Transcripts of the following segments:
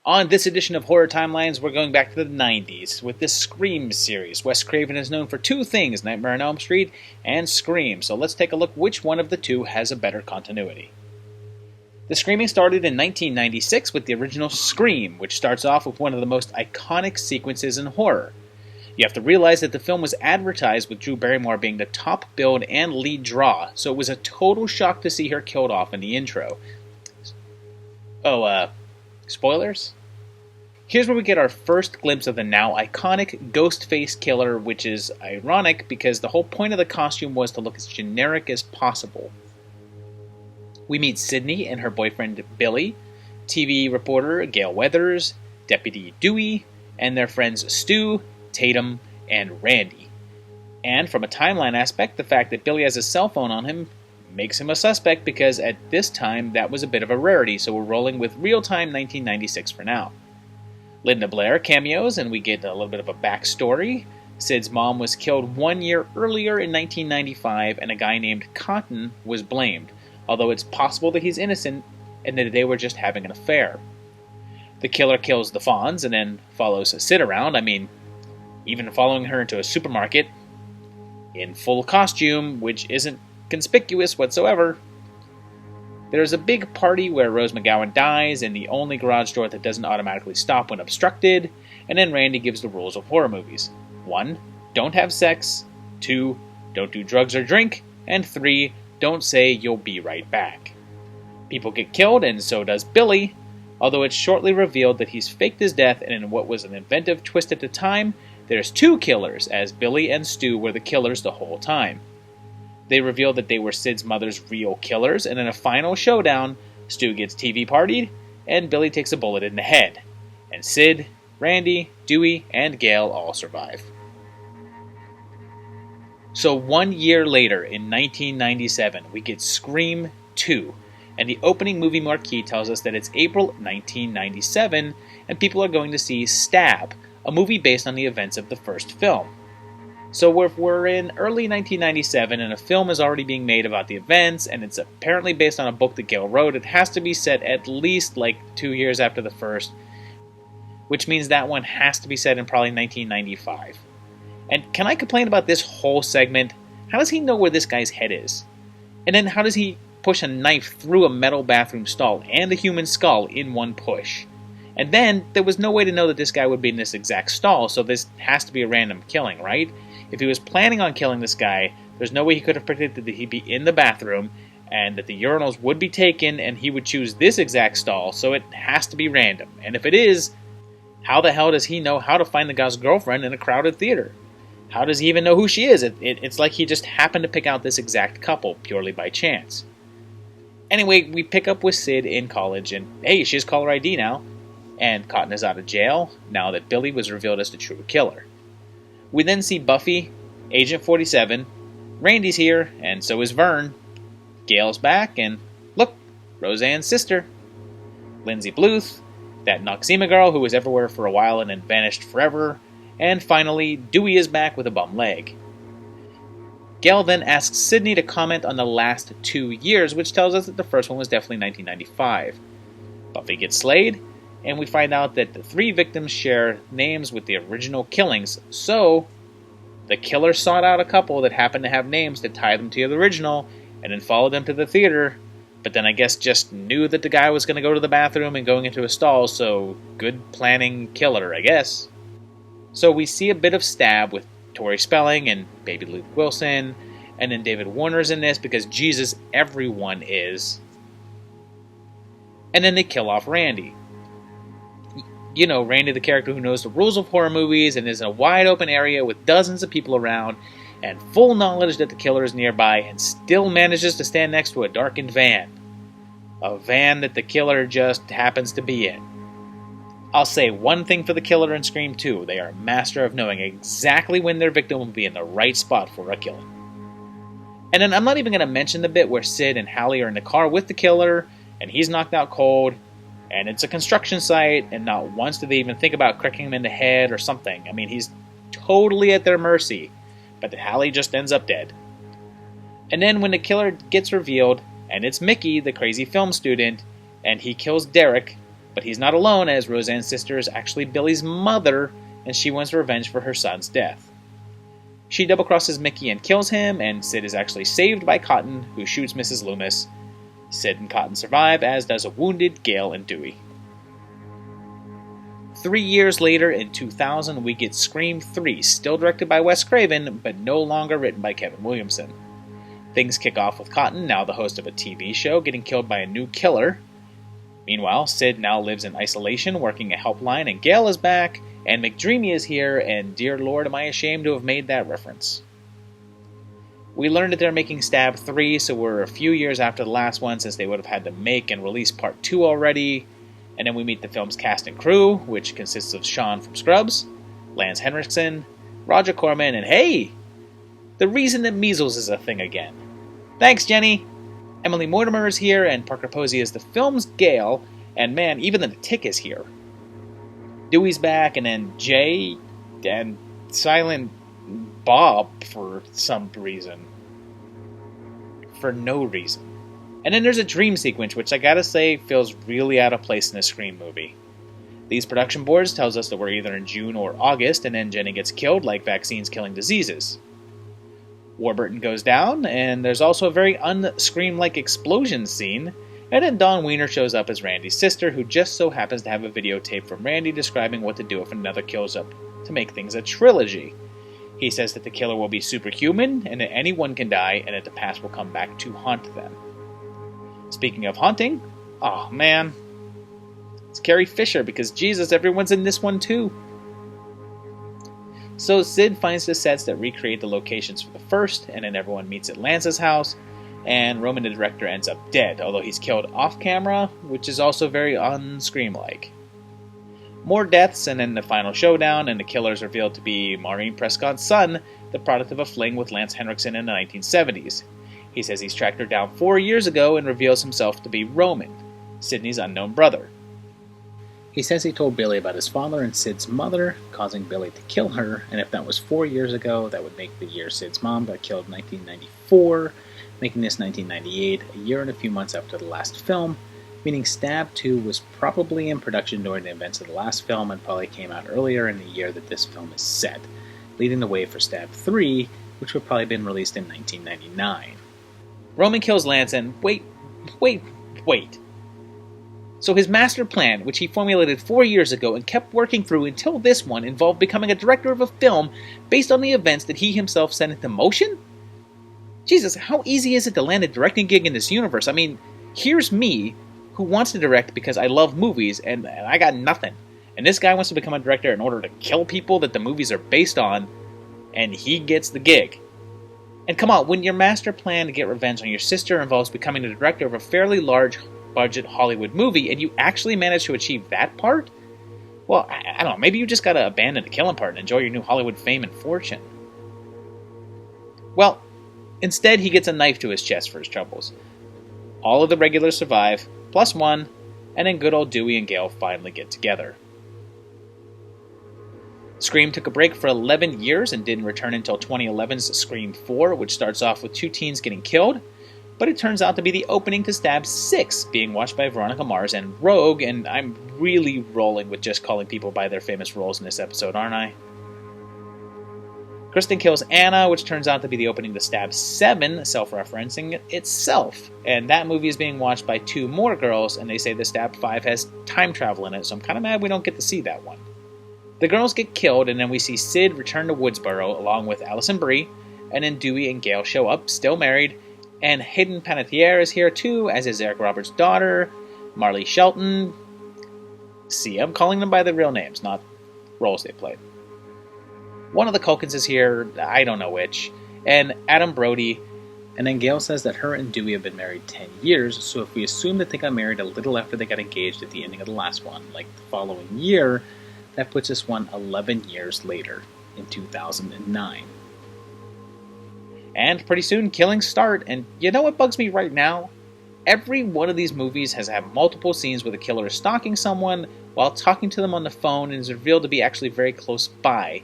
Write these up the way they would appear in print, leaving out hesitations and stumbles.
On this edition of Horror Timelines, we're going back to the 90s with this Scream series. Wes Craven is known for two things, Nightmare on Elm Street and Scream, so let's take a look which one of the two has a better continuity. The Screaming started in 1996 with the original Scream, which starts off with one of the most iconic sequences in horror. You have to realize that the film was advertised with Drew Barrymore being the top billed and lead draw, so it was a total shock to see her killed off in the intro. Spoilers? Here's where we get our first glimpse of the now iconic ghost face killer, which is ironic because the whole point of the costume was to look as generic as possible. We meet Sydney and her boyfriend Billy, TV reporter Gale Weathers, Deputy Dewey, and their friends Stu, Tatum, and Randy. And from a timeline aspect, the fact that Billy has a cell phone on him makes him a suspect because at this time that was a bit of a rarity, so we're rolling with real-time 1996 for now. Linda Blair cameos, and we get a little bit of a backstory. Sid's mom was killed 1 year earlier in 1995, and a guy named Cotton was blamed, although it's possible that he's innocent and that they were just having an affair. The killer kills the Fonz and then follows Sid around, even following her into a supermarket in full costume, which isn't conspicuous whatsoever. There's a big party where Rose McGowan dies in the only garage door that doesn't automatically stop when obstructed, and then Randy gives the rules of horror movies. 1. Don't have sex. 2. Don't do drugs or drink. And 3. Don't say you'll be right back. People get killed, and so does Billy, although it's shortly revealed that he's faked his death, and in what was an inventive twist at the time, there's two killers, as Billy and Stu were the killers the whole time. They reveal that they were Sid's mother's real killers, and in a final showdown, Stu gets TV partied, and Billy takes a bullet in the head. And Sid, Randy, Dewey, and Gale all survive. So 1 year later, in 1997, we get Scream 2, and the opening movie marquee tells us that it's April 1997, and people are going to see Stab, a movie based on the events of the first film. So if we're in early 1997 and a film is already being made about the events, and it's apparently based on a book that Gale wrote, it has to be set at least 2 years after the first, which means that one has to be set in probably 1995. And can I complain about this whole segment? How does he know where this guy's head is? And then how does he push a knife through a metal bathroom stall and a human skull in one push? And then there was no way to know that this guy would be in this exact stall, so this has to be a random killing, right? If he was planning on killing this guy, there's no way he could have predicted that he'd be in the bathroom and that the urinals would be taken and he would choose this exact stall, so it has to be random. And if it is, how the hell does he know how to find the guy's girlfriend in a crowded theater? How does he even know who she is? It's like he just happened to pick out this exact couple purely by chance. Anyway, we pick up with Sid in college, and hey, she has caller ID now. And Cotton is out of jail now that Billy was revealed as the true killer. We then see Buffy, Agent 47, Randy's here, and so is Vern. Gale's back, and look, Roseanne's sister. Lindsay Bluth, that Noxema girl who was everywhere for a while and then vanished forever. And finally, Dewey is back with a bum leg. Gale then asks Sydney to comment on the last 2 years, which tells us that the first one was definitely 1995. Buffy gets slayed, and we find out that the 3 victims share names with the original killings, so the killer sought out a couple that happened to have names to tie them to the original, and then followed them to the theater, but then I guess just knew that the guy was going to go to the bathroom and going into a stall, so good planning killer, I guess. So we see a bit of Stab with Tori Spelling and Baby Luke Wilson, and then David Warner's in this because Jesus, everyone is. And then they kill off Randy. You know, Randy, the character who knows the rules of horror movies and is in a wide open area with dozens of people around and full knowledge that the killer is nearby and still manages to stand next to a darkened van. A van that the killer just happens to be in. I'll say one thing for the killer in Scream 2. They are a master of knowing exactly when their victim will be in the right spot for a killing. And then I'm not even going to mention the bit where Sid and Hallie are in the car with the killer and he's knocked out cold. And it's a construction site, and not once do they even think about cracking him in the head or something. He's totally at their mercy, but Hallie just ends up dead. And then when the killer gets revealed, and it's Mickey, the crazy film student, and he kills Derek, But he's not alone, as Roseanne's sister is actually Billy's mother, and she wants revenge for her son's death. She double-crosses Mickey and kills him, and Sid is actually saved by Cotton, who shoots Mrs. Loomis. Sid and Cotton survive, as does a wounded Gale and Dewey. 3 years later, in 2000, we get Scream 3, still directed by Wes Craven, but no longer written by Kevin Williamson. Things kick off with Cotton, now the host of a TV show, getting killed by a new killer. Meanwhile, Sid now lives in isolation, working a helpline, and Gale is back, and McDreamy is here, and dear Lord, am I ashamed to have made that reference. We learned that they're making Stab 3, so we're a few years after the last one, since they would have had to make and release Part 2 already. And then we meet the film's cast and crew, which consists of Sean from Scrubs, Lance Henriksen, Roger Corman, and hey! The reason that measles is a thing again. Thanks, Jenny! Emily Mortimer is here, and Parker Posey is the film's Gale, and man, even the Tick is here. Dewey's back, and then Jay, and Silent Bob for some reason. For no reason. And then there's a dream sequence, which I gotta say feels really out of place in a Scream movie. These production boards tells us that we're either in June or August, and then Jenny gets killed like vaccines killing diseases. Warburton goes down, and there's also a very un-Scream-like explosion scene, and then Dawn Wiener shows up as Randy's sister, who just so happens to have a videotape from Randy describing what to do if another kills up to make things a trilogy. He says that the killer will be superhuman, and that anyone can die, and that the past will come back to haunt them. Speaking of haunting, oh man, it's Carrie Fisher, because Jesus, everyone's in this one too. So Sid finds the sets that recreate the locations for the first, and then everyone meets at Lance's house, and Roman the director ends up dead, although he's killed off camera, which is also very un-Scream-like. More deaths, and then the final showdown, and the killer is revealed to be Maureen Prescott's son, the product of a fling with Lance Henriksen in the 1970s. He says he's tracked her down 4 years ago and reveals himself to be Roman, Sidney's unknown brother. He says he told Billy about his father and Sid's mother, causing Billy to kill her, and if that was 4 years ago, that would make the year Sid's mom got killed in 1994, making this 1998, a year and a few months after the last film, meaning Stab 2 was probably in production during the events of the last film and probably came out earlier in the year that this film is set, leading the way for Stab 3, which would probably have been released in 1999. Roman kills Lance and wait. So his master plan, which he formulated 4 years ago and kept working through until this one, involved becoming a director of a film based on the events that he himself set into motion? Jesus, how easy is it to land a directing gig in this universe? I mean, here's me, who wants to direct because I love movies, and I got nothing. And this guy wants to become a director in order to kill people that the movies are based on, and he gets the gig. And come on, when your master plan to get revenge on your sister involves becoming the director of a fairly large-budget Hollywood movie, and you actually manage to achieve that part? Well, I don't know, maybe you just gotta abandon the killing part and enjoy your new Hollywood fame and fortune. Well, instead he gets a knife to his chest for his troubles. All of the regulars survive, plus one, and then good old Dewey and Gale finally get together. Scream took a break for 11 years and didn't return until 2011's Scream 4, which starts off with 2 teens getting killed, but it turns out to be the opening to Stab 6, being watched by Veronica Mars and Rogue, and I'm really rolling with just calling people by their famous roles in this episode, aren't I? Kristen kills Anna, which turns out to be the opening to Stab 7, self-referencing itself, and that movie is being watched by 2 more girls, and they say the Stab 5 has time travel in it, so I'm kind of mad we don't get to see that one. The girls get killed, and then we see Sid return to Woodsboro along with Allison Brie, and then Dewey and Gale show up, still married, and Hayden Panettiere is here too, as is Eric Roberts' daughter, Marley Shelton. See, I'm calling them by their real names, not roles they played. One of the Culkins is here, I don't know which, and Adam Brody, and then Gale says that her and Dewey have been married 10 years, so if we assume that they got married a little after they got engaged at the ending of the last one, like the following year, that puts us 11 years later, in 2009. And pretty soon, killings start, and you know what bugs me right now? Every one of these movies has had multiple scenes where the killer is stalking someone while talking to them on the phone and is revealed to be actually very close by.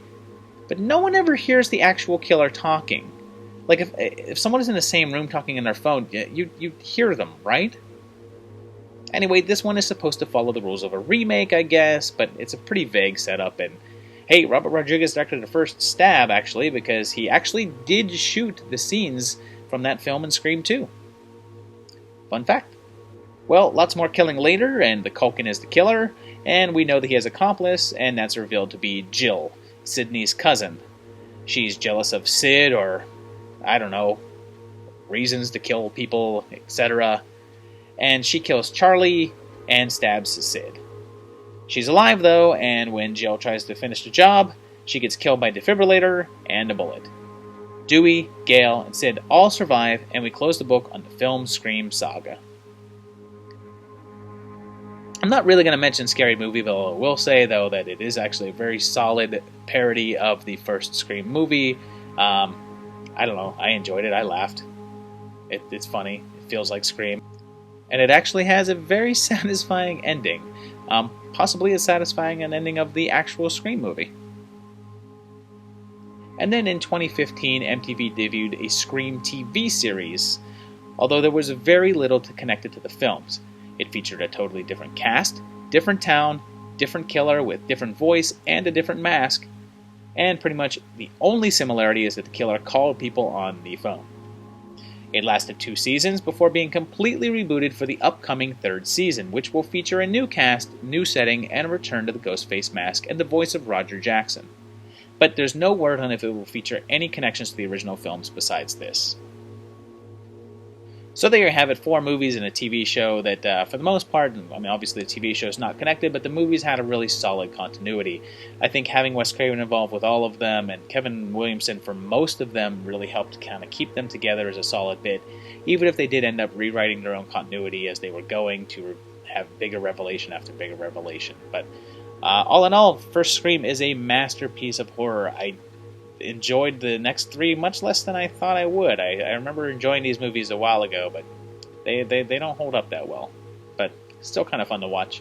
But no one ever hears the actual killer talking. Like, if someone is in the same room talking on their phone, you'd hear them, right? Anyway, this one is supposed to follow the rules of a remake, I guess, but it's a pretty vague setup. And hey, Robert Rodriguez directed the first Stab, actually, because he actually did shoot the scenes from that film in Scream 2. Fun fact. Well, lots more killing later, and the Culkin is the killer, and we know that he has an accomplice, and that's revealed to be Jill, Sidney's cousin. She's jealous of Sid, or, I don't know, reasons to kill people, etc. And she kills Charlie and stabs Sid. She's alive, though, and when Jill tries to finish the job, she gets killed by a defibrillator and a bullet. Dewey, Gale, and Sid all survive, and we close the book on the film Scream saga. I'm not really going to mention Scary Movie, though I will say, though, that it is actually a very solid parody of the first Scream movie. I don't know, I enjoyed it, I laughed. It's funny, it feels like Scream. And it actually has a very satisfying ending. Possibly as satisfying an ending of the actual Scream movie. And then in 2015, MTV debuted a Scream TV series, although there was very little to connect it to the films. It featured a totally different cast, different town, different killer with different voice and a different mask, and pretty much the only similarity is that the killer called people on the phone. It lasted 2 seasons before being completely rebooted for the upcoming 3rd season, which will feature a new cast, new setting, and a return to the Ghostface mask and the voice of Roger Jackson. But there's no word on if it will feature any connections to the original films besides this. So there you have it, 4 movies and a TV show that, for the most part, I mean, obviously the TV show is not connected, but the movies had a really solid continuity. I think having Wes Craven involved with all of them, and Kevin Williamson for most of them, really helped kind of keep them together as a solid bit, even if they did end up rewriting their own continuity as they were going to have bigger revelation after bigger revelation. But all in all, First Scream is a masterpiece of horror. I enjoyed the next 3 much less than I thought I would. I remember enjoying these movies a while ago, but they don't hold up that well. But still kind of fun to watch.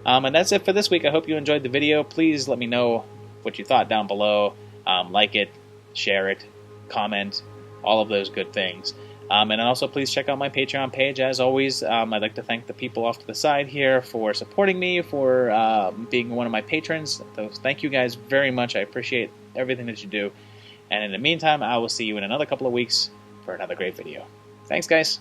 And that's it for this week. I hope you enjoyed the video. Please let me know what you thought down below. Like it, share it, comment, all of those good things. And then also please check out my Patreon page. As always, I'd like to thank the people off to the side here for supporting me, for being one of my patrons. So thank you guys very much. I appreciate everything that you do. And in the meantime, I will see you in another couple of weeks for another great video. Thanks, guys.